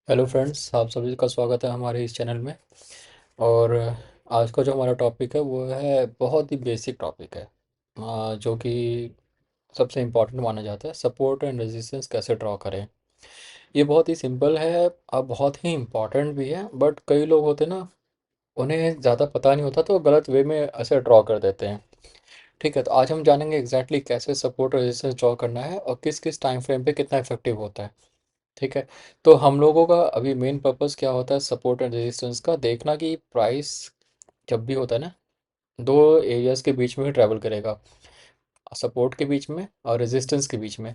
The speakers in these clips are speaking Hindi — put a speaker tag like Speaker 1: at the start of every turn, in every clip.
Speaker 1: हेलो फ्रेंड्स, आप सभी का स्वागत है हमारे इस चैनल में। और आज का जो हमारा टॉपिक है वो है बहुत ही बेसिक टॉपिक है, जो कि सबसे इम्पोर्टेंट माना जाता है। सपोर्ट एंड रेजिस्टेंस कैसे ड्रॉ करें। ये बहुत ही सिंपल है और बहुत ही इम्पोर्टेंट भी है, बट कई लोग होते हैं ना, उन्हें ज़्यादा पता नहीं होता तो वो गलत वे में ऐसे ड्रॉ कर देते हैं। ठीक है, तो आज हम जानेंगे एग्जैक्टली कैसे सपोर्ट रेजिस्टेंस ड्रॉ करना है और किस किस टाइम फ्रेम पे कितना इफेक्टिव होता है। ठीक है, तो हम लोगों का अभी मेन पर्पस क्या होता है सपोर्ट एंड रेजिस्टेंस का, देखना कि प्राइस जब भी होता है ना, दो एरियाज के बीच में ही ट्रैवल करेगा, सपोर्ट के बीच में और रेजिस्टेंस के बीच में।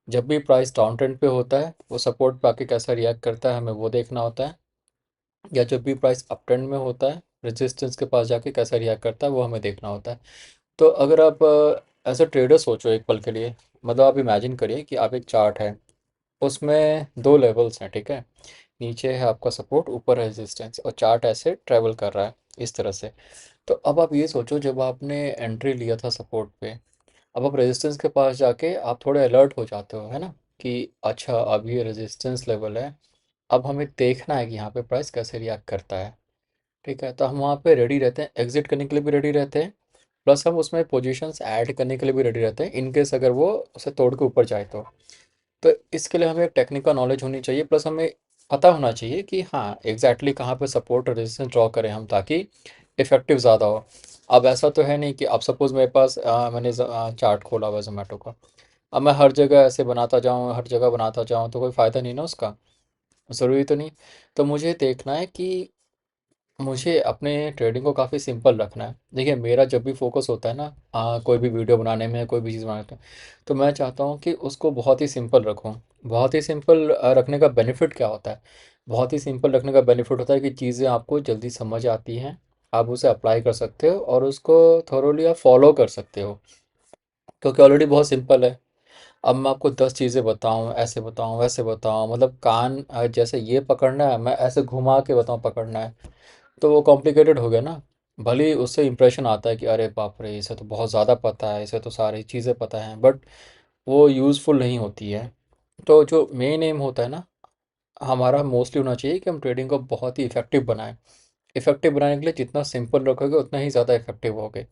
Speaker 1: जब भी प्राइस डाउन ट्रेंड पे होता है वो सपोर्ट पे आके कैसा रिएक्ट करता है हमें वो देखना होता है, या जब भी प्राइस अप ट्रेंड में होता है रेजिस्टेंस के पास जाके कैसा रिएक्ट करता है वो हमें देखना होता है। तो अगर आप एज अ ट्रेडर सोचो एक पल के लिए, मतलब आप इमेजिन करिए कि आप एक चार्ट है, उसमें दो लेवल्स हैं। ठीक है, नीचे है आपका सपोर्ट, ऊपर है रेजिस्टेंस, और चार्ट ऐसे ट्रेवल कर रहा है इस तरह से। तो अब आप ये सोचो, जब आपने एंट्री लिया था सपोर्ट पे, अब आप रेजिस्टेंस के पास जाके आप थोड़े अलर्ट हो जाते हो, है ना, कि अच्छा अब ये रेजिस्टेंस लेवल है, अब हमें देखना है कि यहाँ पे प्राइस कैसे रिएक्ट करता है। ठीक है, तो हम वहाँ पे रेडी रहते हैं, एग्जिट करने के लिए भी रेडी रहते हैं, प्लस हम उसमें पोजीशंस ऐड करने के लिए भी रेडी रहते हैं इन केस अगर वो उसे तोड़ के ऊपर जाए तो इसके लिए हमें एक टेक्निकल नॉलेज होनी चाहिए, प्लस हमें पता होना चाहिए कि हाँ एग्जैक्टली कहाँ पे सपोर्ट और रेजिस्टेंस ड्रॉ करें हम, ताकि इफेक्टिव ज़्यादा हो। अब ऐसा तो है नहीं कि अब सपोज़ मेरे पास मैंने चार्ट खोला हुआ जोमेटो का, अब मैं हर जगह ऐसे बनाता जाऊँ, हर जगह बनाता जाऊँ तो कोई फ़ायदा नहीं ना उसका, ज़रूरी तो नहीं। तो मुझे देखना है कि मुझे अपने ट्रेडिंग को काफ़ी सिंपल रखना है। देखिए, मेरा जब भी फोकस होता है ना, कोई भी वीडियो बनाने में, कोई भी चीज़ बनाने में, तो मैं चाहता हूँ कि उसको बहुत ही सिंपल रखूँ। बहुत ही सिंपल रखने का बेनिफिट क्या होता है? बहुत ही सिंपल रखने का बेनिफिट होता है कि चीज़ें आपको जल्दी समझ आती हैं, आप उसे अप्लाई कर सकते हो और उसको थोरोली आप फॉलो कर सकते हो, क्योंकि ऑलरेडी बहुत सिंपल है। अब मैं आपको 10 चीज़ें बताऊँ, ऐसे बताऊँ, वैसे बताऊँ, मतलब कान जैसे ये पकड़ना है, मैं ऐसे घुमा के बताऊँ पकड़ना है, तो वो कॉम्प्लिकेटेड हो गया ना। भले ही उससे इंप्रेशन आता है कि अरे बाप रे, इसे तो बहुत ज़्यादा पता है, इसे तो सारी चीज़ें पता हैं, बट वो यूज़फुल नहीं होती है। तो जो मेन एम होता है ना हमारा, मोस्टली होना चाहिए कि हम ट्रेडिंग को बहुत ही इफेक्टिव बनाएं। इफेक्टिव बनाने के लिए जितना सिंपल रखोगे उतना ही ज़्यादा इफेक्टिव होगे।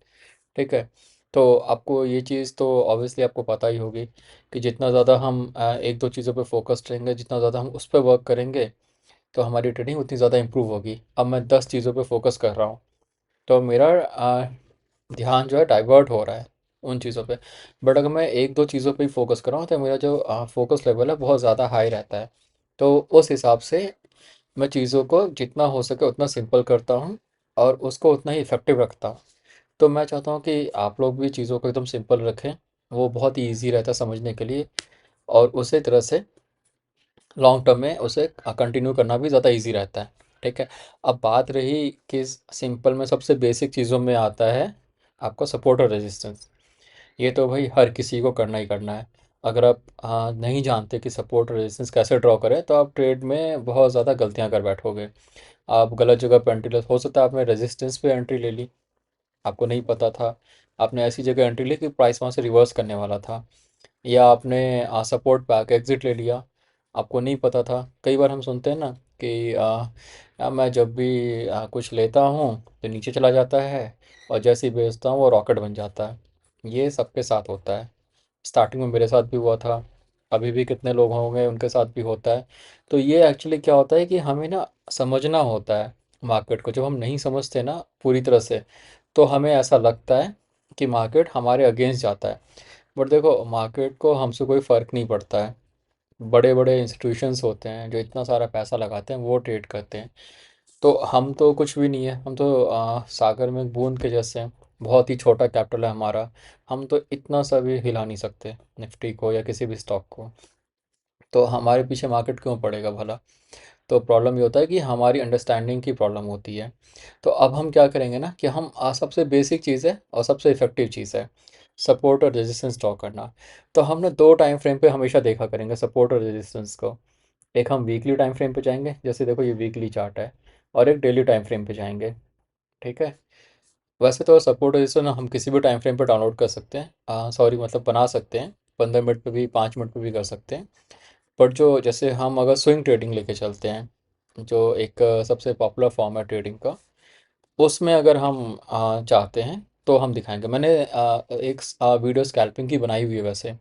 Speaker 1: ठीक है, तो आपको ये चीज़ तो ऑब्वियसली आपको पता ही होगी कि जितना ज़्यादा हम एक दो चीज़ों पे फोकस्ड रहेंगे, जितना ज़्यादा हम उस पर वर्क करेंगे, तो हमारी ट्रेडिंग उतनी ज़्यादा इंप्रूव होगी। अब मैं 10 चीज़ों पे फोकस कर रहा हूँ, तो मेरा ध्यान जो है डाइवर्ट हो रहा है उन चीज़ों पे। बट अगर मैं एक दो चीज़ों पे ही फोकस कर रहा हूँ तो मेरा जो फोकस लेवल है बहुत ज़्यादा हाई रहता है। तो उस हिसाब से मैं चीज़ों को जितना हो सके उतना सिंपल करता हूँ और उसको उतना ही इफ़ेक्टिव रखता हूँ। तो मैं चाहता हूँ कि आप लोग भी चीज़ों को एकदम सिंपल रखें, वो बहुत ही ईजी रहता है समझने के लिए, और उसी तरह से लॉन्ग टर्म में उसे कंटिन्यू करना भी ज़्यादा इजी रहता है। ठीक है, अब बात रही कि सिंपल में सबसे बेसिक चीज़ों में आता है आपका सपोर्ट और रेजिस्टेंस। ये तो भाई हर किसी को करना ही करना है। अगर आप नहीं जानते कि सपोर्ट और रेजिस्टेंस कैसे ड्रॉ करें तो आप ट्रेड में बहुत ज़्यादा गलतियां कर बैठोगे। आप गलत जगह पे एंट्री ले, हो सकता है आपने रेजिस्टेंस पे एंट्री ले ली, आपको नहीं पता था, आपने ऐसी जगह एंट्री ली कि प्राइस वहाँ से रिवर्स करने वाला था, या आपने सपोर्ट पे आके एग्जिट ले लिया, आपको नहीं पता था। कई बार हम सुनते हैं ना कि मैं जब भी कुछ लेता हूँ तो नीचे चला जाता है, और जैसे ही बेचता हूँ वो रॉकेट बन जाता है। ये सबके साथ होता है, स्टार्टिंग में मेरे साथ भी हुआ था, अभी भी कितने लोग होंगे उनके साथ भी होता है। तो ये एक्चुअली क्या होता है कि हमें ना समझना होता है मार्केट को। जब हम नहीं समझते ना पूरी तरह से, तो हमें ऐसा लगता है कि मार्केट हमारे अगेंस्ट जाता है। बट देखो, मार्केट को हमसे कोई फ़र्क नहीं पड़ता है। बड़े बड़े इंस्टीट्यूशंस होते हैं जो इतना सारा पैसा लगाते हैं, वो ट्रेड करते हैं। तो हम तो कुछ भी नहीं है, हम तो सागर में बूंद के जैसे हैं, बहुत ही छोटा कैपिटल है हमारा। हम तो इतना सा भी हिला नहीं सकते निफ्टी को या किसी भी स्टॉक को, तो हमारे पीछे मार्केट क्यों पड़ेगा भला। तो प्रॉब्लम ये होता है कि हमारी अंडरस्टैंडिंग की प्रॉब्लम होती है। तो अब हम क्या करेंगे ना कि हम सबसे बेसिक चीज़ है और सबसे इफ़ेक्टिव चीज़ है सपोर्ट और रेजिस्टेंस ड्रॉ करना। तो हम ना दो टाइम फ्रेम पे हमेशा देखा करेंगे सपोर्ट और रेजिस्टेंस को। एक हम वीकली टाइम फ्रेम पे जाएंगे, जैसे देखो ये वीकली चार्ट है, और एक डेली टाइम फ्रेम पे जाएंगे। ठीक है, वैसे तो सपोर्ट रेजिस्टेंस हम किसी भी टाइम फ्रेम पे डाउनलोड कर सकते हैं, सॉरी मतलब बना सकते हैं, 15 मिनट पे भी 5 मिनट पे भी कर सकते हैं। पर जो जैसे हम अगर स्विंग ट्रेडिंग लेके चलते हैं, जो एक सबसे पॉपुलर फॉर्म है ट्रेडिंग का, उसमें अगर हम चाहते हैं तो हम दिखाएंगे। मैंने एक वीडियो स्कैल्पिंग की बनाई हुई है वैसे।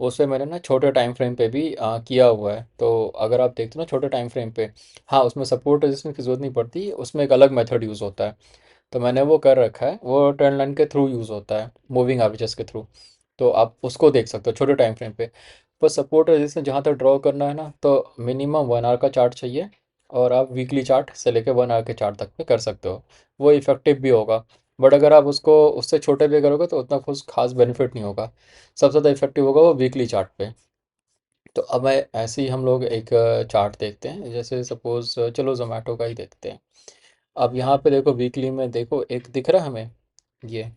Speaker 1: उसमें मैंने ना छोटे टाइम फ्रेम पे भी किया हुआ है, तो अगर आप देखते हो ना छोटे टाइम फ्रेम पे, हाँ उसमें सपोर्ट रेजिस्टेंस की जरूरत नहीं पड़ती, उसमें एक अलग मेथड यूज़ होता है। तो मैंने वो कर रखा है, वो ट्रेंड लाइन के थ्रू यूज़ होता है, मूविंग एवरेजेस के थ्रू। तो आप उसको देख सकते हो छोटे टाइम फ्रेम पे। पर सपोर्ट रेजिस्टेंस जहाँ तक ड्रॉ करना है ना, तो मिनिमम 1 आवर का चार्ट चाहिए, और आप वीकली चार्ट से लेकर 1 आवर के चार्ट तक पे कर सकते हो। वो इफेक्टिव भी होगा। बट अगर आप उसको उससे छोटे पे करोगे तो उतना कुछ खास बेनिफिट नहीं होगा। सबसे ज़्यादा इफेक्टिव होगा वो वीकली चार्ट पे। तो अब मैं ऐसे ही हम लोग एक चार्ट देखते हैं, जैसे सपोज चलो जोमेटो का ही देखते हैं। अब यहाँ पे देखो वीकली में देखो एक दिख रहा है हमें, ये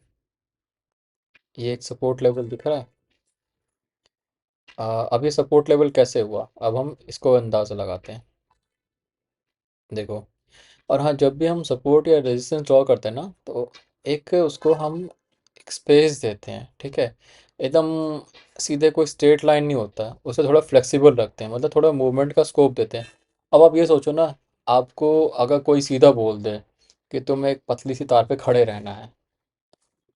Speaker 1: ये एक सपोर्ट लेवल दिख रहा है। अब ये सपोर्ट लेवल कैसे हुआ, अब हम इसको अंदाज़ा लगाते हैं। देखो, और हाँ जब भी हम सपोर्ट या रेजिस्टेंस ड्रॉ करते हैं ना, तो एक उसको हम एक स्पेस देते हैं, ठीक है। एकदम सीधे कोई स्ट्रेट लाइन नहीं होता, उसे थोड़ा फ्लेक्सिबल रखते हैं, मतलब थोड़ा मूवमेंट का स्कोप देते हैं। अब आप ये सोचो ना, आपको अगर कोई सीधा बोल दे कि तुम्हें एक पतली सी तार पे खड़े रहना है,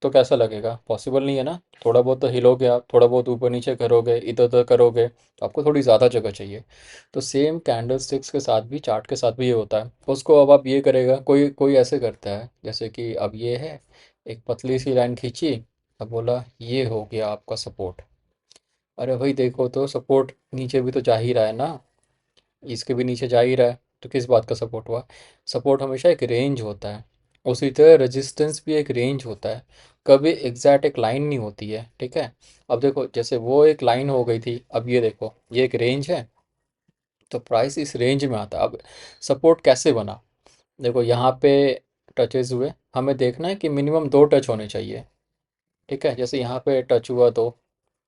Speaker 1: तो कैसा लगेगा? पॉसिबल नहीं है ना। थोड़ा बहुत तो हिलोगे आप, थोड़ा बहुत ऊपर नीचे करोगे, इधर उधर करोगे, तो आपको थोड़ी ज़्यादा जगह चाहिए। तो सेम कैंडल स्टिक्स के साथ भी, चार्ट के साथ भी ये होता है। उसको अब आप ये करेगा, कोई कोई ऐसे करता है जैसे कि अब ये है, एक पतली सी लाइन खींची, अब बोला ये हो गया आपका सपोर्ट। अरे भाई देखो तो सपोर्ट नीचे भी तो जा ही रहा है ना, इसके भी नीचे जा ही रहा है, तो किस बात का सपोर्ट हुआ? सपोर्ट हमेशा एक रेंज होता है। उसी तरह रेजिस्टेंस भी एक रेंज होता है, कभी एग्जैक्ट एक लाइन नहीं होती है, ठीक है। अब देखो जैसे वो एक लाइन हो गई थी, अब ये देखो ये एक रेंज है, तो प्राइस इस रेंज में आता है। अब सपोर्ट कैसे बना? देखो यहाँ पे टचेज हुए, हमें देखना है कि मिनिमम 2 टच होने चाहिए, ठीक है। जैसे यहाँ पे टच हुआ तो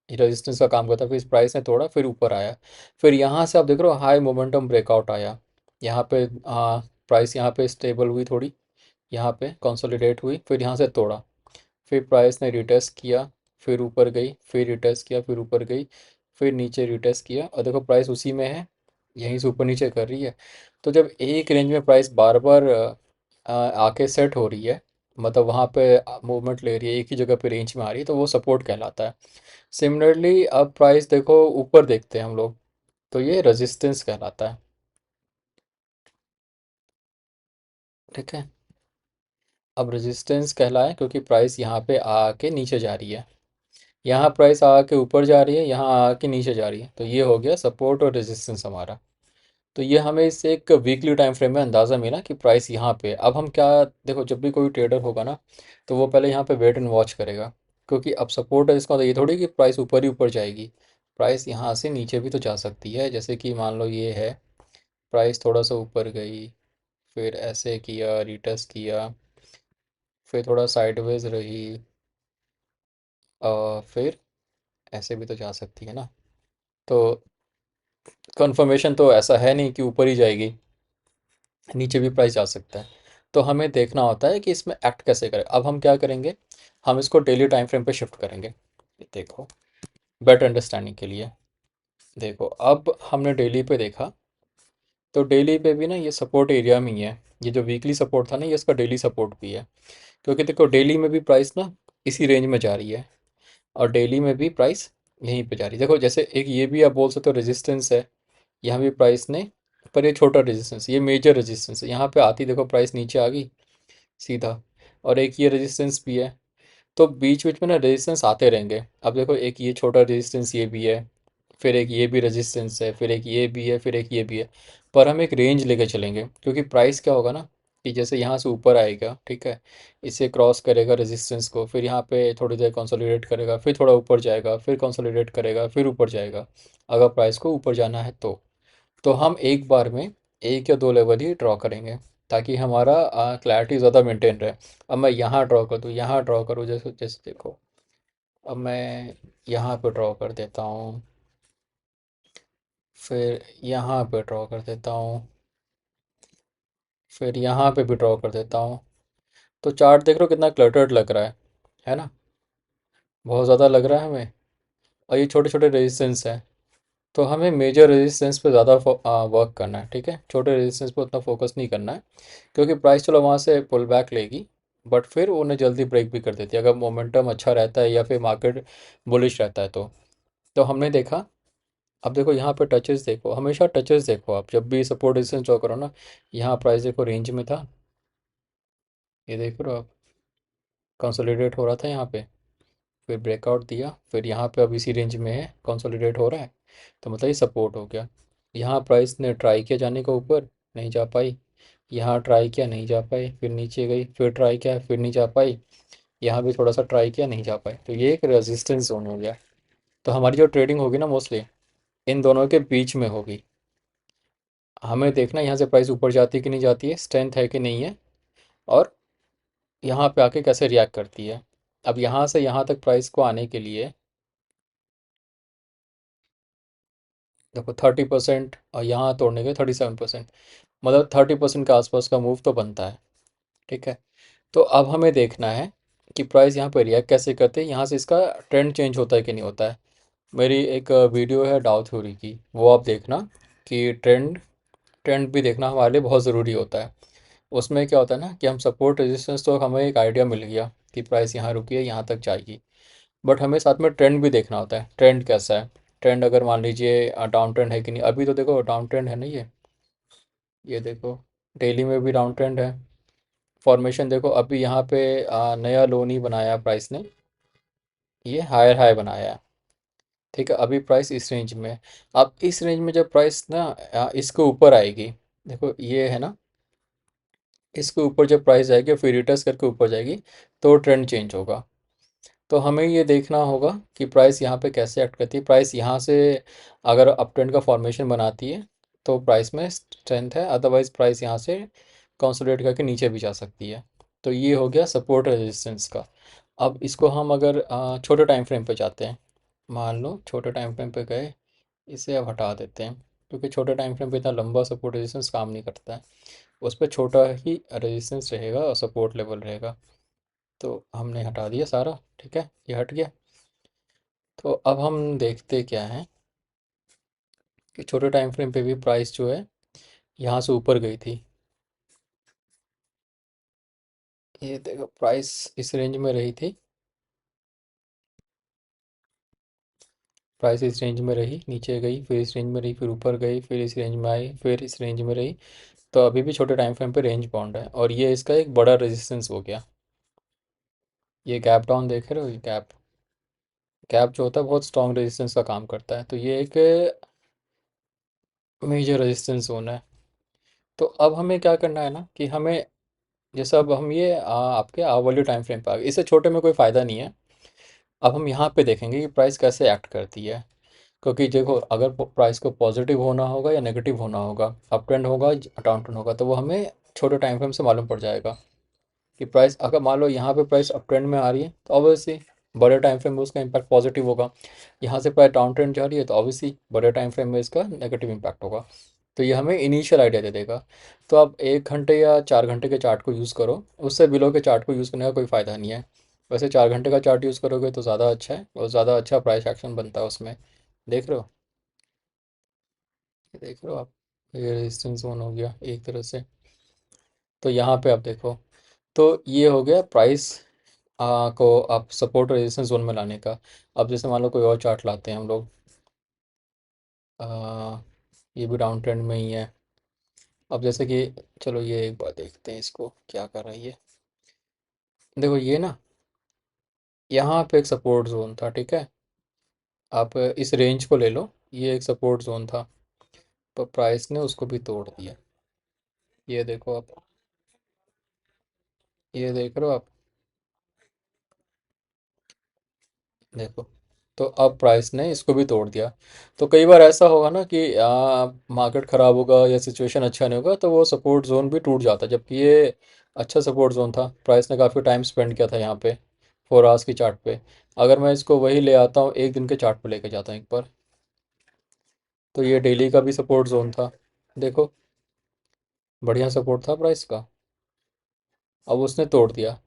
Speaker 1: रेजिस्टेंस का काम करता है, फिर इस प्राइस ने तोड़ा, फिर ऊपर आया। फिर यहाँ से आप देख रहे हो हाई मोमेंटम ब्रेकआउट आया। यहाँ पे प्राइस यहाँ पे स्टेबल हुई थोड़ी, यहाँ पे कंसोलिडेट हुई, फिर यहाँ से तोड़ा, फिर प्राइस ने रिटेस्ट किया, फिर ऊपर गई, फिर रिटेस्ट किया, फिर ऊपर गई, फिर नीचे रिटेस्ट किया, और देखो प्राइस उसी में है, यहीं से ऊपर नीचे कर रही है। तो जब एक रेंज में प्राइस बार बार आके सेट हो रही है, मतलब वहाँ पे मूवमेंट ले रही है, एक ही जगह पे रेंज में आ रही है, तो वो सपोर्ट कहलाता है। सिमिलरली अब प्राइस देखो ऊपर देखते हैं हम लोग, तो ये रेजिस्टेंस कहलाता है, ठीक है। अब रेजिस्टेंस कहलाए क्योंकि प्राइस यहाँ पे आके नीचे जा रही है, यहाँ प्राइस आके ऊपर जा रही है, यहाँ आके नीचे जा रही है, तो ये हो गया सपोर्ट और रेजिस्टेंस हमारा। तो ये हमें इस एक वीकली टाइम फ्रेम में अंदाज़ा मिला कि प्राइस यहाँ पे है। अब हम क्या, देखो जब भी कोई ट्रेडर होगा ना, तो वो पहले यहाँ पे वेट एंड वॉच करेगा, क्योंकि अब सपोर्ट है इसका, तो ये थोड़ी कि प्राइस ऊपर ही ऊपर जाएगी। प्राइस यहाँ से नीचे भी तो जा सकती है, जैसे कि मान लो ये है, प्राइस थोड़ा सा ऊपर गई, फिर ऐसे किया, रिटेस्ट किया, फिर थोड़ा साइडवेज रही, फिर ऐसे भी तो जा सकती है ना। तो कंफर्मेशन तो ऐसा है नहीं कि ऊपर ही जाएगी, नीचे भी प्राइस जा सकता है। तो हमें देखना होता है कि इसमें एक्ट कैसे करें। अब हम क्या करेंगे, हम इसको डेली टाइम फ्रेम पे शिफ्ट करेंगे। ये देखो, बेटर अंडरस्टैंडिंग के लिए। देखो अब हमने डेली पे देखा, तो डेली पे भी ना ये सपोर्ट एरिया में ही है। ये जो वीकली सपोर्ट था ना, ये इसका डेली सपोर्ट भी है, क्योंकि देखो डेली में भी प्राइस ना इसी रेंज में जा रही है, और डेली में भी प्राइस यहीं पे जा रही है। देखो जैसे एक ये भी आप बोल सकते हो रेजिस्टेंस है, यहाँ भी प्राइस ने, पर ये छोटा रेजिस्टेंस, ये मेजर रेजिस्टेंस है, यहाँ पे आती देखो प्राइस नीचे आ गई सीधा, और एक ये रेजिस्टेंस भी है। तो बीच बीच में ना रेजिस्टेंस आते रहेंगे। अब देखो एक ये छोटा रेजिस्टेंस ये भी है, फिर एक ये भी रेजिस्टेंस है, फिर एक ये भी है, फिर एक ये भी है। पर हम एक रेंज लेके चलेंगे, क्योंकि प्राइस क्या होगा ना, कि जैसे यहाँ से ऊपर आएगा, ठीक है, इसे क्रॉस करेगा रेजिस्टेंस को, फिर यहाँ पे थोड़ी देर कंसोलिडेट करेगा, फिर थोड़ा ऊपर जाएगा, फिर कंसोलिडेट करेगा, फिर ऊपर जाएगा, अगर प्राइस को ऊपर जाना है तो हम एक बार में एक या दो लेवल ही ड्रॉ करेंगे, ताकि हमारा क्लैरिटी ज़्यादा मेंटेन रहे। अब मैं यहाँ ड्रॉ कर दूँ, यहाँ ड्रॉ करूँ, जैसे जैसे देखो, अब मैं यहाँ पे ड्रॉ कर देता हूँ, फिर यहाँ पे ड्रॉ कर देता हूँ, फिर यहाँ पे भी ड्रॉ कर देता हूँ। तो चार्ट देख रहे हो कितना क्लटर्ड लग रहा है ना? बहुत ज़्यादा लग रहा है हमें। और ये छोटे छोटे रेजिस्टेंस हैं, तो हमें मेजर रेजिस्टेंस पे ज़्यादा वर्क करना है, ठीक है। छोटे रेजिस्टेंस पे उतना फोकस नहीं करना है, क्योंकि प्राइस चलो वहाँ से पुल बैक लेगी, बट फिर उन्हें जल्दी ब्रेक भी कर देती है अगर मोमेंटम अच्छा रहता है या फिर मार्केट बुलिश रहता है तो हमने देखा। अब देखो यहाँ पे टचेस देखो, हमेशा टचेस देखो, आप जब भी सपोर्ट रेजिस्टेंस ड्रॉ करो ना, यहाँ प्राइस देखो रेंज में था, ये देख रहे हो आप, कंसोलिडेट हो रहा था यहाँ पे, फिर ब्रेकआउट दिया, फिर यहाँ पे अब इसी रेंज में है, कंसोलिडेट हो रहा है, तो मतलब ये सपोर्ट हो गया। यहाँ प्राइस ने ट्राई किया जाने का ऊपर, नहीं जा पाई, यहाँ ट्राई किया नहीं जा पाई, फिर नीचे गई, फिर ट्राई किया फिर नहीं जा पाई, यहाँ भी थोड़ा सा ट्राई किया नहीं जा पाई, तो ये एक रेजिस्टेंस जोन हो गया। तो हमारी जो ट्रेडिंग होगी ना मोस्टली इन दोनों के बीच में होगी। हमें देखना यहाँ से प्राइस ऊपर जाती है कि नहीं जाती है, स्ट्रेंथ है कि नहीं है, और यहाँ पे आके कैसे रिएक्ट करती है। अब यहाँ से यहाँ तक प्राइस को आने के लिए देखो 30% और यहाँ तोड़ने के 37%, मतलब 30% के आसपास का मूव तो बनता है, ठीक है। तो अब हमें देखना है कि प्राइस यहाँ पे रिएक्ट कैसे करते हैं, यहाँ से इसका ट्रेंड चेंज होता है कि नहीं होता है। मेरी एक वीडियो है डाउ थ्योरी की, वो आप देखना, कि ट्रेंड ट्रेंड भी देखना हमारे लिए बहुत ज़रूरी होता है। उसमें क्या होता है ना कि हम सपोर्ट रेजिस्टेंस तो हमें एक आइडिया मिल गया कि प्राइस यहाँ रुकी है, यहाँ तक जाएगी, बट हमें साथ में ट्रेंड भी देखना होता है, ट्रेंड कैसा है। ट्रेंड अगर मान लीजिए डाउन ट्रेंड है कि नहीं, अभी तो देखो डाउन ट्रेंड है ना, ये देखो डेली में भी डाउन ट्रेंड है। फॉर्मेशन देखो, अभी यहाँ पे नया लो नहीं बनाया प्राइस ने, ये हायर हाई बनाया है, ठीक है। अभी प्राइस इस रेंज में है। अब इस रेंज में जब प्राइस ना इसके ऊपर आएगी, देखो ये है ना, इसके ऊपर जब प्राइस जाएगी फिर रिटर्स करके ऊपर जाएगी, तो ट्रेंड चेंज होगा। तो हमें ये देखना होगा कि प्राइस यहाँ पे कैसे एक्ट करती है। प्राइस यहाँ से अगर अप ट्रेंड का फॉर्मेशन बनाती है तो प्राइस में स्ट्रेंथ है, अदरवाइज प्राइस यहाँ से कंसोलिडेट करके नीचे भी जा सकती है। तो ये हो गया सपोर्ट रेजिस्टेंस का। अब इसको हम अगर छोटे टाइम फ्रेम पे जाते हैं, मान लो छोटे टाइम फ्रेम पे गए, इसे अब हटा देते हैं, क्योंकि छोटे टाइम फ्रेम पे इतना लंबा सपोर्ट रेजिस्टेंस काम नहीं करता है। उस पर छोटा ही रेजिस्टेंस रहेगा और सपोर्ट लेवल रहेगा। तो हमने हटा दिया सारा, ठीक है, ये हट गया। तो अब हम देखते क्या है कि छोटे टाइम फ्रेम पे भी प्राइस जो है यहाँ से ऊपर गई थी। ये देखो प्राइस इस रेंज में रही थी, प्राइस इस रेंज में रही, नीचे गई, फिर इस रेंज में रही, फिर ऊपर गई, फिर इस रेंज में आई, फिर इस रेंज में रही। तो अभी भी छोटे टाइम फ्रेम पे रेंज बाउंड है, और ये इसका एक बड़ा रेजिस्टेंस हो गया। ये गैप डाउन देख रहे हो, ये गैप गैप जो होता है बहुत स्ट्रॉन्ग रेजिस्टेंस का काम करता है, तो ये एक मेजर रेजिस्टेंस जोन है। तो अब हमें क्या करना है ना कि हमें, जैसे अब हम ये आपके वाले टाइम फ्रेम पे आ गए, इससे छोटे में कोई फ़ायदा नहीं है। अब हम यहाँ पे देखेंगे कि प्राइस कैसे एक्ट करती है, क्योंकि देखो अगर प्राइस को पॉजिटिव होना होगा या नेगेटिव होना होगा, अप ट्रेंड होगा डाउन ट्रेंड होगा, तो वो हमें छोटे टाइम फ्रेम से मालूम पड़ जाएगा। कि प्राइस अगर मान लो यहाँ पे प्राइस अप ट्रेंड में आ रही है तो ऑब्वियसली बड़े टाइम फ्रेम में उसका इम्पैक्ट पॉजिटिव होगा। यहाँ से प्राइस डाउन ट्रेंड जा रही है तो ऑब्वियसली बड़े टाइम फ्रेम में इसका नेगेटिव इम्पैक्ट होगा। तो ये हमें इनिशियल आइडिया दे देगा। तो आप 1 घंटे या 4 घंटे के चार्ट को यूज़ करो, उससे बिलो के चार्ट को यूज़ करने का कोई फ़ायदा नहीं है। वैसे 4 घंटे का चार्ट यूज़ करोगे तो ज़्यादा अच्छा है, और ज़्यादा अच्छा प्राइस एक्शन बनता है उसमें। देख रहे हो, ये देख रहे हो आप, ये रेजिस्टेंस जोन हो गया एक तरह से। तो यहाँ पे आप देखो, तो ये हो गया प्राइस को आप सपोर्ट रेजिस्टेंस जोन में लाने का। अब जैसे मान लो कोई और चार्ट लाते हैं हम लोग, आ, ये भी डाउन ट्रेंड में ही है। अब जैसे कि चलो ये एक बार देखते हैं इसको क्या कर रहा है ये। देखो ये ना, यहाँ पे एक सपोर्ट जोन था, ठीक है। आप इस रेंज को ले लो, ये एक सपोर्ट जोन था, पर प्राइस ने उसको भी तोड़ दिया। ये देखो आप, ये देख रहे हो आप, देखो। तो अब प्राइस ने इसको भी तोड़ दिया। तो कई बार ऐसा होगा ना कि मार्केट ख़राब होगा या सिचुएशन अच्छा नहीं होगा तो वो सपोर्ट जोन भी टूट जाता है, जबकि ये अच्छा सपोर्ट जोन था, प्राइस ने काफ़ी टाइम स्पेंड किया था यहाँ पे 4 आवर्स की चार्ट पे। अगर मैं इसको वही ले आता हूँ 1 दिन के चार्ट पे लेके जाता हूँ एक बार, तो ये डेली का भी सपोर्ट जोन था, देखो बढ़िया सपोर्ट था प्राइस का। अब उसने तोड़ दिया।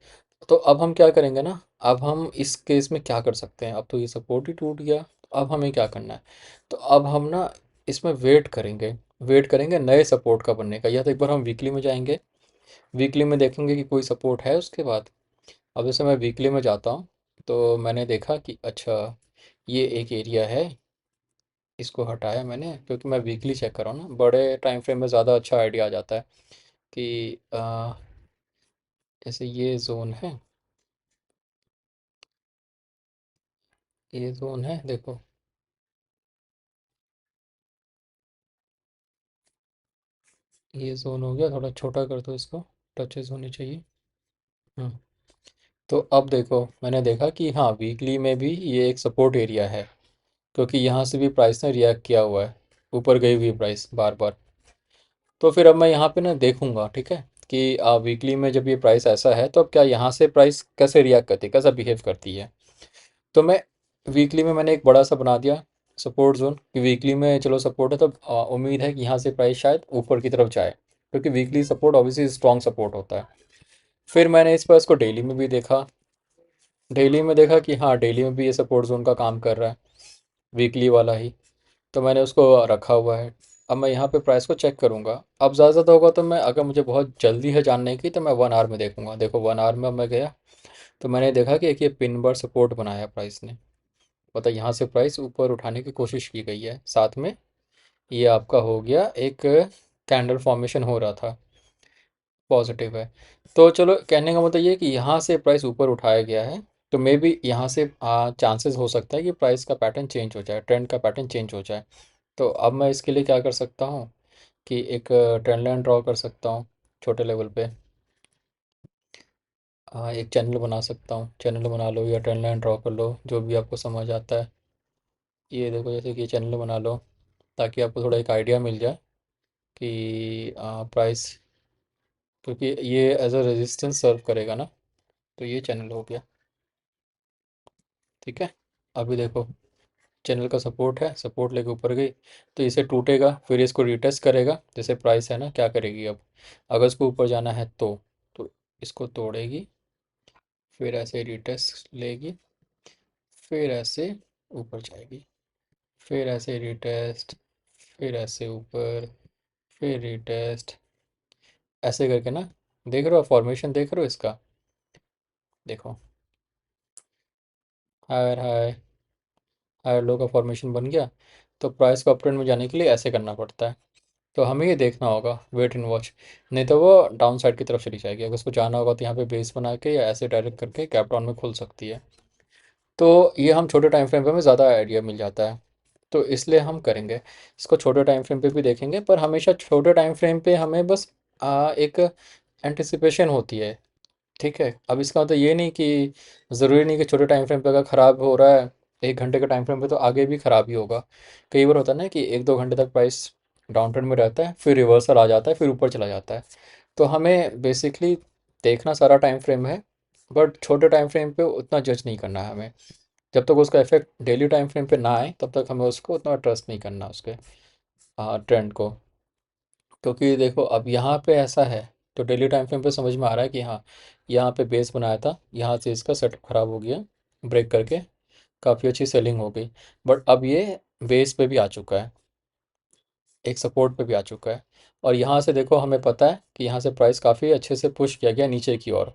Speaker 1: तो अब हम क्या करेंगे ना, अब हम इस केस में क्या कर सकते हैं, अब तो ये सपोर्ट ही टूट गया। अब हमें क्या करना है? तो अब हम ना इसमें वेट करेंगे नए सपोर्ट का बनने का, या तो एक बार हम वीकली में जाएंगे, वीकली में देखेंगे कि कोई सपोर्ट है उसके बाद। अब जैसे मैं वीकली में जाता हूँ, तो मैंने देखा कि अच्छा, ये एक एरिया है, इसको हटाया मैंने, क्योंकि मैं वीकली चेक कर रहा हूँ ना, बड़े टाइम फ्रेम में ज़्यादा अच्छा आइडिया आ जाता है कि जैसे ये जोन है देखो, ये जोन हो गया, थोड़ा छोटा कर दो इसको, टचेस होने चाहिए। हम्म तो अब देखो, मैंने देखा कि हाँ, वीकली में भी ये एक सपोर्ट एरिया है, क्योंकि यहाँ से भी प्राइस ने रिएक्ट किया हुआ है, ऊपर गई हुई प्राइस बार बार। तो फिर अब मैं यहाँ पे ना देखूंगा, ठीक है, कि वीकली में जब ये प्राइस ऐसा है, तो अब क्या यहाँ से प्राइस कैसे रिएक्ट करती है, कैसा बिहेव करती है। तो मैं वीकली में मैंने एक बड़ा सा बना दिया सपोर्ट जोन, कि वीकली में चलो सपोर्ट है, तो उम्मीद है कि यहाँ से प्राइस शायद ऊपर की तरफ जाए, क्योंकि weekly support obviously strong support होता है। फिर मैंने इस प्राइस को डेली में भी देखा, डेली में देखा कि हाँ, डेली में भी ये सपोर्ट जोन का काम कर रहा है, वीकली वाला ही। तो मैंने उसको रखा हुआ है। अब मैं यहाँ पे प्राइस को चेक करूँगा, अब ज़्यादा ज़्यादा होगा तो मैं, अगर मुझे बहुत जल्दी है जानने की, तो मैं 1 आवर में देखूंगा। देखो 1 आवर में अब मैं गया, तो मैंने देखा कि एक ये पिन बार सपोर्ट बनाया प्राइस ने, मतलब यहाँ से प्राइस ऊपर उठाने की कोशिश की गई है, साथ में ये आपका हो गया एक कैंडल फॉर्मेशन हो रहा था, पॉजिटिव है। तो चलो, कहने का मतलब ये है कि यहाँ से प्राइस ऊपर उठाया गया है, तो मे बी यहाँ से चांसेस हो सकता है कि प्राइस का पैटर्न चेंज हो जाए, ट्रेंड का पैटर्न चेंज हो जाए। तो अब मैं इसके लिए क्या कर सकता हूँ, कि एक ट्रेंड लाइन ड्रॉ कर सकता हूँ छोटे लेवल पे। एक चैनल बना सकता हूँ, चैनल बना लो या ट्रेंड लाइन ड्रॉ कर लो, जो भी आपको समझ आता है। ये देखो, जैसे कि ये चैनल बना लो, ताकि आपको थोड़ा एक आइडिया मिल जाए कि प्राइस, क्योंकि ये एज अ रेजिस्टेंस सर्व करेगा ना। तो ये चैनल हो गया, ठीक है। अभी देखो, चैनल का सपोर्ट है, सपोर्ट लेके ऊपर गई, तो इसे टूटेगा, फिर इसको रिटेस्ट करेगा, जैसे प्राइस है ना, क्या करेगी अब, अगर इसको ऊपर जाना है तो इसको तोड़ेगी, फिर ऐसे रिटेस्ट लेगी, फिर ऐसे ऊपर जाएगी, फिर ऐसे रिटेस्ट, फिर ऐसे ऊपर, फिर रिटेस्ट, ऐसे करके ना। देख रहे हो फॉर्मेशन, देख रहे हो इसका, देखो, हायर हाई, हायर लो का फॉर्मेशन बन गया। तो प्राइस को अपट्रेंड में जाने के लिए ऐसे करना पड़ता है। तो हमें ये देखना होगा, वेट एंड वॉच, नहीं तो वो डाउन साइड की तरफ चली जाएगी। अगर उसको जाना होगा तो यहाँ पे बेस बना के या ऐसे डायरेक्ट करके कैप डाउन में खुल सकती है। तो ये हम छोटे टाइम फ्रेम पे हमें ज़्यादा आइडिया मिल जाता है, तो इसलिए हम करेंगे इसको छोटे टाइम फ्रेम पे भी देखेंगे, पर हमेशा छोटे टाइम फ्रेम पे हमें बस एक एंटिसिपेशन होती है, ठीक है। अब इसका मतलब ये नहीं कि ज़रूरी नहीं कि छोटे टाइम फ्रेम पे अगर ख़राब हो रहा है 1 घंटे के टाइम फ्रेम पे तो आगे भी ख़राब ही होगा। कई बार होता है ना कि 1-2 घंटे तक प्राइस डाउन ट्रेंड में रहता है, फिर रिवर्सल आ जाता है, फिर ऊपर चला जाता है। तो हमें बेसिकली देखना सारा टाइम फ्रेम है, बट छोटे टाइम फ्रेम पे उतना जज नहीं करना है हमें। जब तक उसका इफेक्ट डेली टाइम फ्रेम पे ना आए, तब तक हमें उसको उतना ट्रस्ट नहीं करना, उसके ट्रेंड को। क्योंकि देखो, अब यहाँ पे ऐसा है, तो डेली टाइम फ्रेम पे समझ में आ रहा है कि हाँ, यहाँ पे बेस बनाया था, यहाँ से इसका सेटअप ख़राब हो गया, ब्रेक करके काफ़ी अच्छी सेलिंग हो गई। बट अब ये बेस पे भी आ चुका है, एक सपोर्ट पे भी आ चुका है, और यहाँ से देखो, हमें पता है कि यहाँ से प्राइस काफ़ी अच्छे से पुश किया गया नीचे की ओर।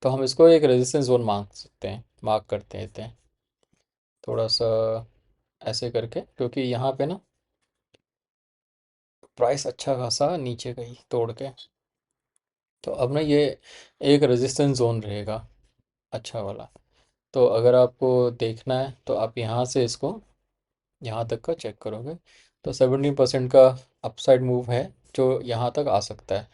Speaker 1: तो हम इसको एक रेजिस्टेंस जोन मांग सकते हैं, मार्क करते हैं थोड़ा सा ऐसे करके, क्योंकि यहाँ पे ना प्राइस अच्छा खासा नीचे गई तोड़ के। तो अब ना ये एक रेजिस्टेंस जोन रहेगा, अच्छा वाला। तो अगर आपको देखना है, तो आप यहाँ से इसको यहाँ तक का चेक करोगे, तो 17% का अपसाइड मूव है जो यहाँ तक आ सकता है।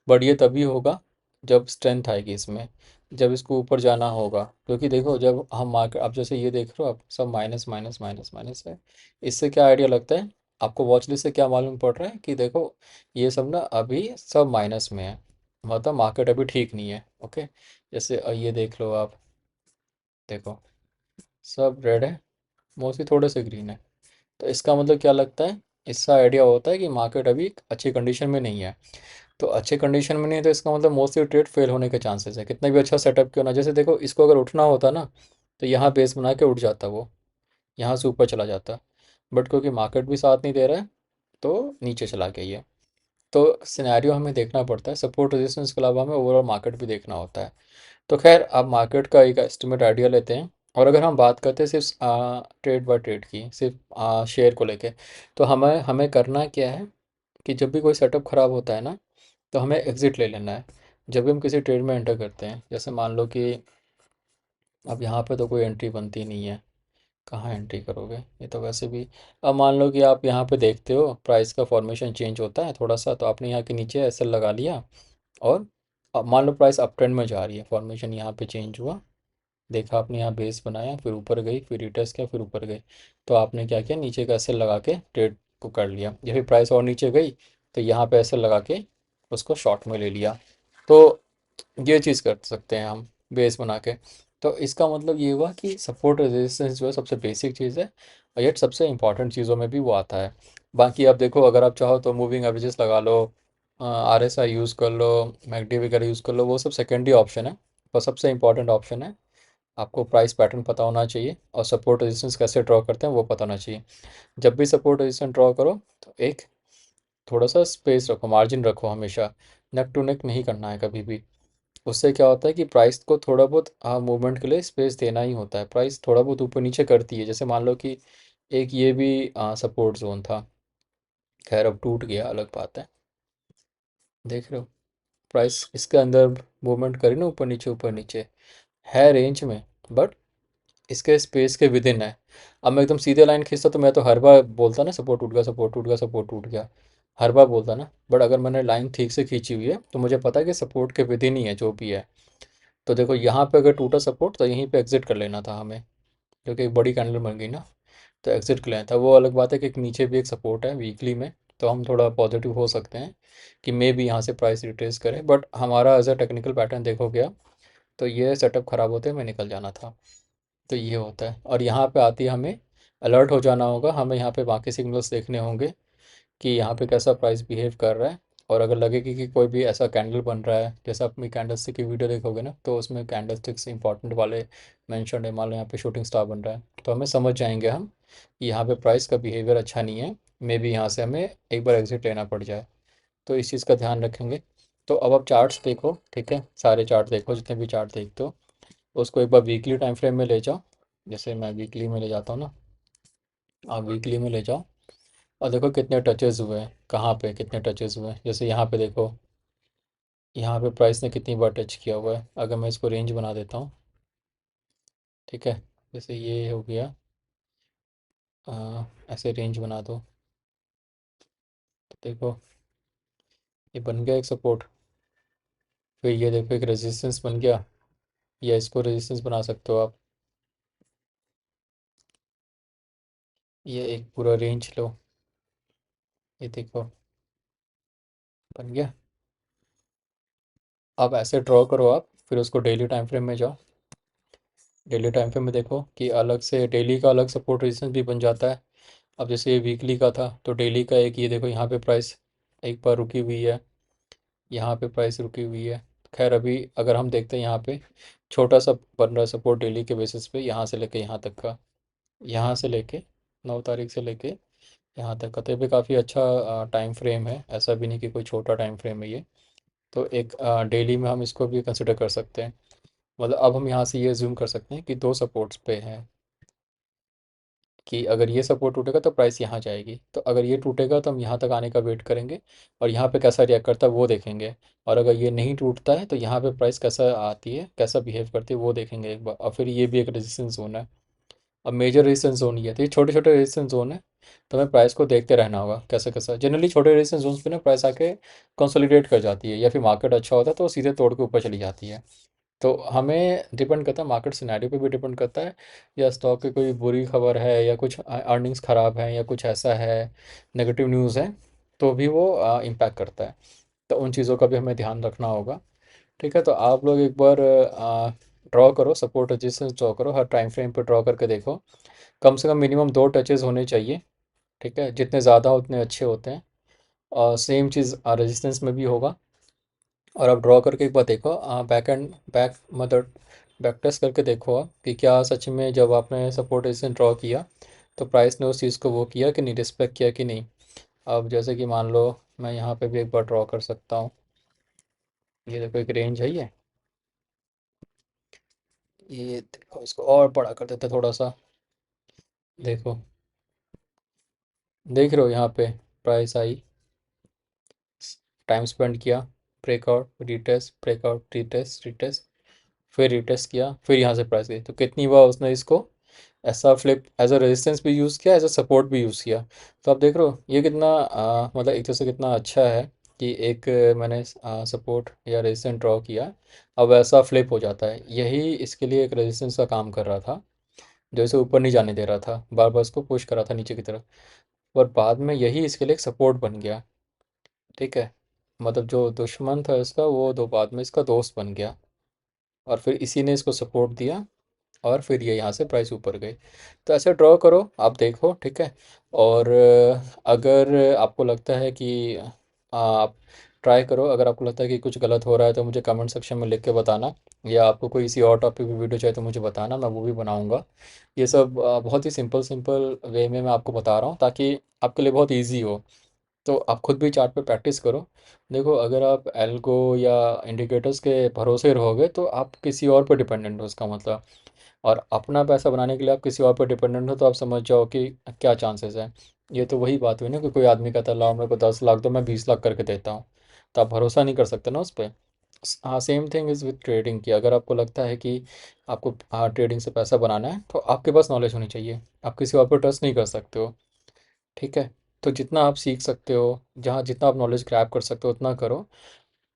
Speaker 1: बट ये तभी होगा जब स्ट्रेंथ आएगी इसमें, जब इसको ऊपर जाना होगा, क्योंकि देखो, जब हम मार्केट, आप जैसे ये देख रहे हो, आप सब माइनस माइनस माइनस माइनस है। इससे क्या आइडिया लगता है आपको, वॉच लिस्ट से क्या मालूम पड़ रहा है कि देखो, ये सब ना अभी सब माइनस में है, मतलब मार्केट अभी ठीक नहीं है, ओके। जैसे ये देख लो आप, देखो, सब रेड है, मोस्टली थोड़े से ग्रीन है। तो इसका मतलब क्या लगता है, इसका आइडिया होता है कि मार्केट अभी एक अच्छी कंडीशन में नहीं है। तो अच्छे कंडीशन में नहीं है, तो इसका मतलब मोस्टली ट्रेड फेल होने के चांसेस है, कितना भी अच्छा सेटअप क्यों ना। जैसे देखो, इसको अगर उठना होता ना, तो यहाँ बेस बना के उठ जाता वो, यहाँ से ऊपर चला जाता। बट क्योंकि मार्केट भी साथ नहीं दे रहा है तो नीचे चला गया ये। तो सिनेरियो हमें देखना पड़ता है, सपोर्ट रेजिस्टेंस के अलावा हमें ओवरऑल मार्केट भी देखना होता है। तो खैर आप मार्केट का एक एस्टिमेट आइडिया लेते हैं। और अगर हम बात करते हैं सिर्फ ट्रेड बाय ट्रेड की, सिर्फ शेयर को लेके, तो हमें हमें करना क्या है कि जब भी कोई सेटअप ख़राब होता है ना, तो हमें एग्ज़िट ले लेना है। जब भी हम किसी ट्रेड में एंटर करते हैं, जैसे मान लो कि अब यहाँ पे तो कोई एंट्री बनती नहीं है, कहाँ एंट्री करोगे, ये तो वैसे भी। अब मान लो कि आप यहाँ पे देखते हो प्राइस का फॉर्मेशन चेंज होता है थोड़ा सा, तो आपने यहाँ के नीचे एसएल लगा लिया। और अब मान लो प्राइस अप ट्रेंड में जा रही है, फॉर्मेशन यहाँ पे चेंज हुआ, देखा आपने यहाँ बेस बनाया, फिर ऊपर गई, फिर रिटेस्ट किया, फिर ऊपर गई, तो आपने क्या किया, नीचे का एसएल लगा के ट्रेड को कर लिया। या फिर प्राइस और नीचे गई तो यहाँ पे एसएल लगा के उसको शॉर्ट में ले लिया। तो ये चीज़ कर सकते हैं हम बेस बना के। तो इसका मतलब ये हुआ कि सपोर्ट रेजिस्टेंस जो है सबसे बेसिक चीज़ है, और ये सबसे इंपॉर्टेंट चीज़ों में भी वो आता है। बाकी आप देखो, अगर आप चाहो तो मूविंग एवरेजेस लगा लो, आरएसआई यूज़ कर लो, मैकडी वगैरह यूज़ कर लो, वो सब सेकेंडरी ऑप्शन है। पर सबसे इंपॉर्टेंट ऑप्शन है, आपको प्राइस पैटर्न पता होना चाहिए और सपोर्ट रेजिस्टेंस कैसे ड्रॉ करते हैं वो पता होना चाहिए। जब भी सपोर्ट रेजिस्टेंस ड्रॉ करो तो एक थोड़ा सा स्पेस रखो, मार्जिन रखो हमेशा। नेक टू नेक नहीं करना है कभी भी। उससे क्या होता है कि प्राइस को थोड़ा बहुत मूवमेंट के लिए स्पेस देना ही होता है। प्राइस थोड़ा बहुत ऊपर नीचे करती है, जैसे मान लो कि एक ये भी सपोर्ट जोन था, खैर अब टूट गया, अलग बात है। देख रहे हो, प्राइस इसके अंदर मूवमेंट करी ना, ऊपर नीचे है रेंज में, बट इसके स्पेस के विद इन है। अब मैं एकदम सीधे लाइन खींचता तो मैं तो हर बार बोलता ना सपोर्ट टूट गया, सपोर्ट टूट गया, सपोर्ट टूट गया, हर बार बोलता ना। बट अगर मैंने लाइन ठीक से खींची हुई है तो मुझे पता है कि सपोर्ट के विद इन ही है जो भी है। तो देखो यहाँ पे अगर टूटा सपोर्ट तो यहीं पे एग्जिट कर लेना था हमें, क्योंकि एक बड़ी कैंडल बन गई ना, तो एग्जिट कर लेना था। वो अलग बात है कि एक नीचे भी एक सपोर्ट है वीकली में, तो हम थोड़ा पॉजिटिव हो सकते हैं कि मे भी यहाँ से प्राइस रिट्रेस करे। बट हमारा एज अ टेक्निकल पैटर्न देखो गया, तो ये सेटअप ख़राब होते हमें निकल जाना था। तो ये होता है, और यहाँ पे आती है हमें अलर्ट हो जाना होगा, हमें यहाँ पे बाकी सिग्नल्स देखने होंगे कि यहाँ पे कैसा प्राइस बिहेव कर रहा है। और अगर लगे कि कोई भी ऐसा कैंडल बन रहा है, जैसा अपनी कैंडल स्टिक की वीडियो देखोगे ना, तो उसमें कैंडल स्टिक्स इंपॉर्टेंट वाले मेंशन है, मान लो यहाँ पे शूटिंग स्टार बन रहा है, तो हमें समझ जाएंगे हम कि यहाँ पे प्राइस का बिहेवियर अच्छा नहीं है, मे बी यहाँ से हमें एक बार एग्जिट लेना पड़ जाए। तो इस चीज़ का ध्यान रखेंगे। तो अब आप चार्ट्स देखो, ठीक है, सारे चार्ट देखो, जितने भी चार्ट देखते हो उसको एक बार वीकली टाइम फ्रेम में ले जाओ। जैसे मैं वीकली में ले जाता हूँ ना, आप वीकली में ले जाओ और देखो कितने टचेस हुए हैं, कहाँ पे कितने टचेस हुए हैं। जैसे यहाँ पे देखो, यहाँ पे प्राइस ने कितनी बार टच किया हुआ है। अगर मैं इसको रेंज बना देता हूँ, ठीक है, जैसे ये हो गया, ऐसे रेंज बना दो, तो देखो ये बन गया एक सपोर्ट। फिर ये देखो एक रेजिस्टेंस बन गया, या इसको रेजिस्टेंस बना सकते हो आप। ये एक पूरा रेंज लो, ये देखो बन गया। अब ऐसे ड्रॉ करो आप, फिर उसको डेली टाइम फ्रेम में जाओ। डेली टाइम फ्रेम में देखो कि अलग से डेली का अलग सपोर्ट रेजिस्टेंस भी बन जाता है। अब जैसे ये वीकली का था, तो डेली का एक, ये देखो यहाँ पे प्राइस एक बार रुकी हुई है, यहाँ पे प्राइस रुकी हुई है। खैर अभी अगर हम देखते हैं यहाँ पे छोटा सा बन रहा है सपोर्ट डेली के बेसिस पे, यहाँ से लेके यहाँ तक का, यहाँ से लेके 9 तारीख से लेके यहाँ तक का, तो ये भी काफ़ी अच्छा टाइम फ्रेम है, ऐसा भी नहीं कि कोई छोटा टाइम फ्रेम है ये। तो एक डेली में हम इसको भी कंसिडर कर सकते हैं। मतलब अब हम यहाँ से ये ज्यूम कर सकते हैं कि दो सपोर्ट्स पे हैं, कि अगर ये सपोर्ट टूटेगा तो प्राइस यहाँ जाएगी, तो अगर ये टूटेगा तो हम यहाँ तक आने का वेट करेंगे और यहाँ पे कैसा रिएक्ट करता है वो देखेंगे। और अगर ये नहीं टूटता है तो यहाँ पे प्राइस कैसा आती है, कैसा बिहेव करती है वो देखेंगे एक बार। और फिर ये भी एक रेजिस्टेंस जोन है। अब मेजर रेजिस्टेंस जोन ये है, तो ये छोटे छोटे रेजिस्टेंस जोन है, तो हमें प्राइस को देखते रहना होगा कैसा कैसा। जनरली छोटे रेजिस्टेंस जोन पे ना प्राइस आके कंसोलिडेट कर जाती है, या फिर मार्केट अच्छा होता है तो वो सीधे तोड़ के ऊपर चली जाती है। तो हमें डिपेंड करता है, मार्केट सिनेरियो पे भी डिपेंड करता है, या स्टॉक की कोई बुरी खबर है, या कुछ अर्निंग्स ख़राब है, या कुछ ऐसा है, नेगेटिव न्यूज़ है, तो भी वो इम्पैक्ट करता है। तो उन चीज़ों का भी हमें ध्यान रखना होगा। ठीक है, तो आप लोग एक बार ड्रॉ करो, सपोर्ट रेजिस्टेंस ड्रॉ करो, हर टाइम फ्रेम पे ड्रॉ करके देखो। कम से कम मिनिमम 2 टचेज़ होने चाहिए। ठीक है, जितने ज़्यादा उतने अच्छे होते हैं। और सेम चीज़ रेजिस्टेंस में भी होगा। और आप ड्रॉ करके एक बार देखो, बैक एंड बैक मतलब बैक टेस्ट करके देखो आप कि क्या सच में जब आपने सपोर्ट रेजिस्टेंस ड्रॉ किया तो प्राइस ने उस चीज़ को वो किया कि नहीं, रिस्पेक्ट किया कि नहीं। अब जैसे कि मान लो मैं यहाँ पे भी एक बार ड्रॉ कर सकता हूँ। ये देखो एक रेंज है ये देखो, इसको और बड़ा कर देते थोड़ा सा। देखो, देख रहे हो यहाँ पे प्राइस आई, टाइम स्पेंड किया, breakout retest, breakout retest, retest, फिर रीटेस्ट किया, फिर यहाँ से प्राइस गई। तो कितनी बार उसने इसको ऐसा फ्लिप एज अ रेजिस्टेंस भी यूज़ किया, एज अ सपोर्ट भी यूज़ किया। तो आप देख रहे हो ये कितना मतलब एक तरह से कितना अच्छा है कि एक मैंने सपोर्ट या रेजिस्टेंस ड्रॉ किया, अब ऐसा फ्लिप हो जाता है। यही इसके लिए एक रेजिस्टेंस का काम कर रहा था, जो इसे ऊपर नहीं जाने दे रहा था, बार बार इसको पुश कर रहा था नीचे की तरफ। और बाद में यही इसके लिए एक सपोर्ट बन गया। ठीक है, मतलब जो दुश्मन था इसका वो दो बाद में इसका दोस्त बन गया, और फिर इसी ने इसको सपोर्ट दिया, और फिर ये यहाँ से प्राइस ऊपर गई। तो ऐसे ड्रॉ करो, आप देखो। ठीक है, और अगर आपको लगता है कि आप ट्राई करो, अगर आपको लगता है कि कुछ गलत हो रहा है तो मुझे कमेंट सेक्शन में लिख के बताना, या आपको कोई इसी और टॉपिक पे वीडियो चाहिए तो मुझे बताना, मैं वो भी बनाऊंगा। ये सब बहुत ही सिंपल सिंपल वे में मैं आपको बता रहा हूँ ताकि आपके लिए बहुत ईजी हो। तो आप खुद भी चार्ट पे प्रैक्टिस करो। देखो, अगर आप एल्गो या इंडिकेटर्स के भरोसे रहोगे तो आप किसी और पर डिपेंडेंट हो, इसका मतलब। और अपना पैसा बनाने के लिए आप किसी और पर डिपेंडेंट हो तो आप समझ जाओ कि क्या चांसेस हैं। ये तो वही बात हुई ना कि कोई आदमी कहता है लाओ मेरे को 10 लाख दो, मैं 20 लाख करके देता हूँ। तो आप भरोसा नहीं कर सकते ना उस पर। हाँ, same thing is with trading की। अगर आपको लगता है कि आपको ट्रेडिंग से पैसा बनाना है तो आपके पास नॉलेज होनी चाहिए, आप किसी और पर ट्रस्ट नहीं कर सकते हो। ठीक है, तो जितना आप सीख सकते हो, जहाँ जितना आप नॉलेज ग्रैब कर सकते हो उतना करो।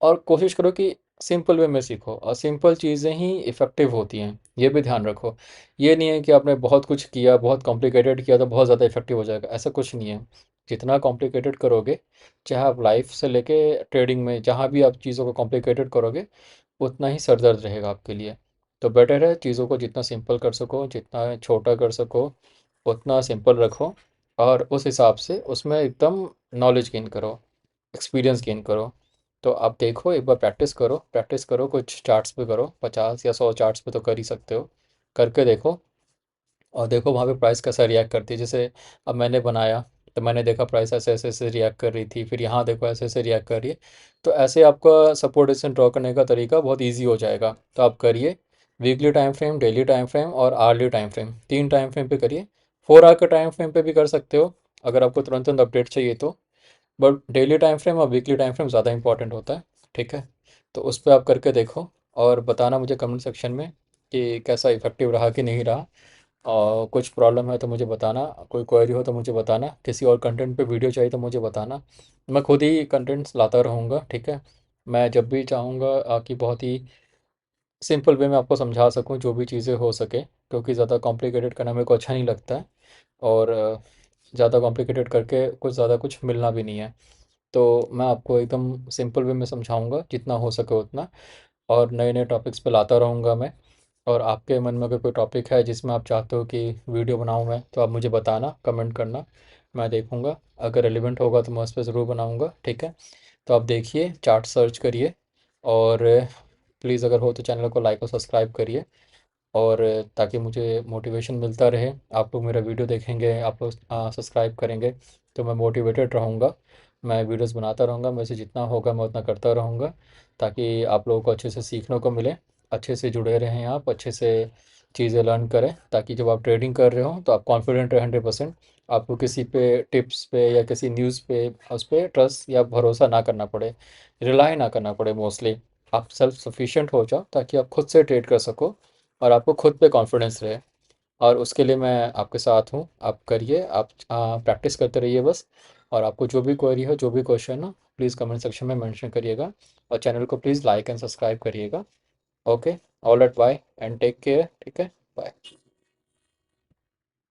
Speaker 1: और कोशिश करो कि सिंपल वे में सीखो, और सिंपल चीज़ें ही इफ़ेक्टिव होती हैं, ये भी ध्यान रखो। ये नहीं है कि आपने बहुत कुछ किया, बहुत कॉम्प्लिकेटेड किया तो बहुत ज़्यादा इफ़ेक्टिव हो जाएगा, ऐसा कुछ नहीं है। जितना कॉम्प्लिकेटेड करोगे, चाहे आप लाइफ से लेके ट्रेडिंग में जहाँ भी आप चीज़ों को कॉम्प्लिकेटेड करोगे, उतना ही सरदर्द रहेगा आपके लिए। तो बेटर है चीज़ों को जितना सिंपल कर सको, जितना छोटा कर सको, उतना सिंपल रखो, और उस हिसाब से उसमें एकदम नॉलेज गेन करो, एक्सपीरियंस गेन करो। तो आप देखो, एक बार प्रैक्टिस करो, प्रैक्टिस करो, कुछ चार्ट्स पे करो, 50 या 100 चार्ट्स पे तो कर ही सकते हो। करके देखो, और देखो वहाँ पे प्राइस कैसा रिएक्ट करती है। जैसे अब मैंने बनाया तो मैंने देखा प्राइस ऐसे ऐसे ऐसे रिएक्ट कर रही थी, फिर यहाँ देखो ऐसे ऐसे रिएक्ट कर रही है। तो ऐसे आपका सपोर्ट रेजिस्टेंस ड्रॉ करने का तरीका बहुत ईजी हो जाएगा। तो आप करिए, weekly time frame, daily time frame और hourly time frame, 3 time frame पे करिए। 4 आवर के टाइम फ्रेम पे भी कर सकते हो अगर आपको तुरंत तुरंत अपडेट चाहिए तो। बट डेली टाइम फ्रेम और वीकली टाइम फ्रेम ज़्यादा इंपॉर्टेंट होता है। ठीक है, तो उस पर आप करके देखो, और बताना मुझे कमेंट सेक्शन में कि कैसा इफेक्टिव रहा कि नहीं रहा। और कुछ प्रॉब्लम है तो मुझे बताना, कोई क्वेरी हो तो मुझे बताना, किसी और कंटेंट पे वीडियो चाहिए तो मुझे बताना। मैं खुद ही कंटेंट्स लाता रहूँगा। ठीक है, मैं जब भी चाहूँगा कि बहुत ही सिंपल वे में आपको समझा सकूँ जो भी चीज़ें हो सके, क्योंकि ज़्यादा कॉम्प्लिकेटेड करना मेरे को अच्छा नहीं लगता है। और ज़्यादा कॉम्प्लिकेटेड करके कुछ ज़्यादा कुछ मिलना भी नहीं है। तो मैं आपको एकदम सिंपल वे में समझाऊंगा जितना हो सके उतना, और नए नए टॉपिक्स पे लाता रहूँगा मैं। और आपके मन में अगर कोई टॉपिक है जिसमें आप चाहते हो कि वीडियो बनाऊँ मैं, तो आप मुझे बताना, कमेंट करना, मैं देखूँगा। अगर रेलिवेंट होगा तो मैं उस पर ज़रूर बनाऊँगा। ठीक है, तो आप देखिए, चार्ट सर्च करिए, और प्लीज़ अगर हो तो चैनल को लाइक और सब्सक्राइब करिए। और ताकि मुझे मोटिवेशन मिलता रहे, आप लोग मेरा वीडियो देखेंगे, आप लोग सब्सक्राइब करेंगे, तो मैं मोटिवेटेड रहूँगा। मैं वीडियोस बनाता रहूँगा, मेरे से जितना होगा मैं उतना करता रहूँगा, ताकि आप लोगों को अच्छे से सीखने को मिले, अच्छे से जुड़े रहें, आप अच्छे से चीज़ें लर्न करें, ताकि जब आप ट्रेडिंग कर रहे हो तो आप कॉन्फिडेंट रहें 100%। आपको किसी पे टिप्स पे या किसी न्यूज़ पे उस पर ट्रस्ट या भरोसा ना करना पड़े, रिलाई ना करना पड़े मोस्टली। आप सेल्फ सफिशिएंट हो जाओ ताकि आप खुद से ट्रेड कर सको, और आपको खुद पे कॉन्फिडेंस रहे। और उसके लिए मैं आपके साथ हूँ, आप करिए, आप प्रैक्टिस करते रहिए बस। और आपको जो भी क्वेरी हो, जो भी क्वेश्चन हो, प्लीज़ कमेंट सेक्शन में मेंशन करिएगा, और चैनल को प्लीज़ लाइक एंड सब्सक्राइब करिएगा। Okay, all at bye and take care. ठीक है, बाय।